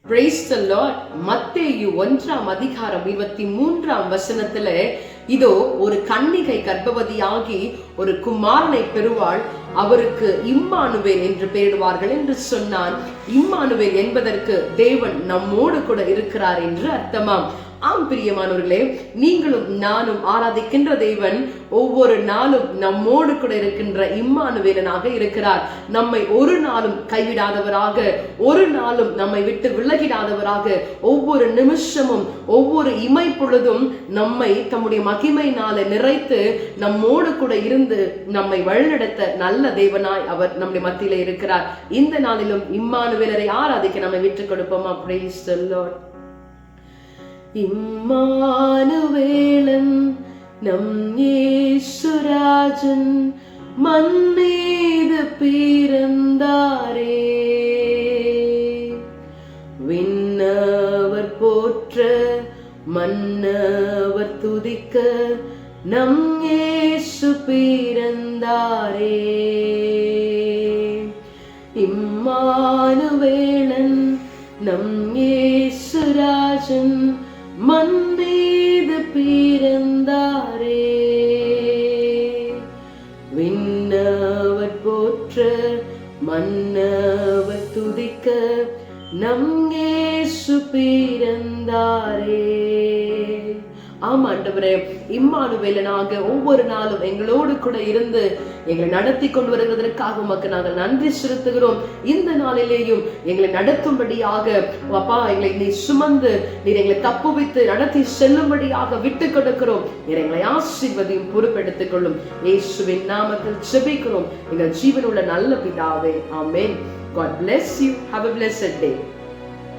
Praise the Lord. மத்தேயு 1:23 இதோ ஒரு கன்னிகை கர்ப்பவதியாகி ஒரு குமாரனை பெறுவாள், அவருக்கு இம்மானுவேல் என்று பெயரிடுவார்கள் என்று சொன்னான். இம்மானுவேல் என்பதற்கு தேவன் நம்மோடு கூட இருக்கிறார் என்று அர்த்தமாம். ஆம் பிரியமானவர்களே, நீங்களும் நானும் ஆராதிக்கின்ற தேவன் ஒவ்வொரு நாளும் நம்மோடு கூட இருக்கின்ற இம்மானுவேலனாக இருக்கிறார். நம்மை ஒரு நாளும் கைவிடாதவராக, ஒரு நாளும் நம்மை விட்டு விலகிடாதவராக, ஒவ்வொரு நிமிஷமும் ஒவ்வொரு இமை பொழுதும் நம்மை தம்முடைய மகிமையினால நிறைத்து நம்மோடு கூட இருந்து நம்மை வழிநடத்த நல்ல தேவனாய் அவர் நம்முடைய மத்தியில இருக்கிறார். இந்த நாளிலும் இம்மானுவேலரை ஆராதிக்க நம்மை விட்டுக் கொடுப்போமா? Praise the Lord. இம்மானுவேலன் நம் இயேசுராஜன் மன்மீது பிறந்தாரே, விண்ணவர் போற்ற மன்னவர் துதிக்க நம் இயேசு பிறந்தாரே. இம்மானுவேலன் நம் இயேசுராஜன் மன்மீது பிறந்தாரே, விண்ணவர் போற்ற மன்னவர் துதிக்க நம் இயேசு பிறந்தாரே. ஆமா ஆண்டவரே, இம்மானுவேலனாக ஒவ்வொரு நாளும் எங்களோடு கூட இருந்து எங்களை நடத்தி கொண்டு வருவதற்காக உமக்கு நாங்கள் நன்றி செலுத்துகிறோம். இந்த நாளிலேயும் எங்களை நடத்தும்படியாக அப்பா, எங்களை நீ சுமந்து நீர் எங்களை தப்புவித்து நடத்தி செல்லும்படியாக விட்டு கொடுக்கிறோம். நீர் எங்களை ஆசீர்வதியும் பொறுப்பெடுத்துக் கொள்ளும். இயேசுவின் நாமத்தில் ஜெபிக்கிறோம் எங்கள் ஜீவனுள்ள நல்ல பிதாவே, ஆமென். God bless you. Have a blessed day.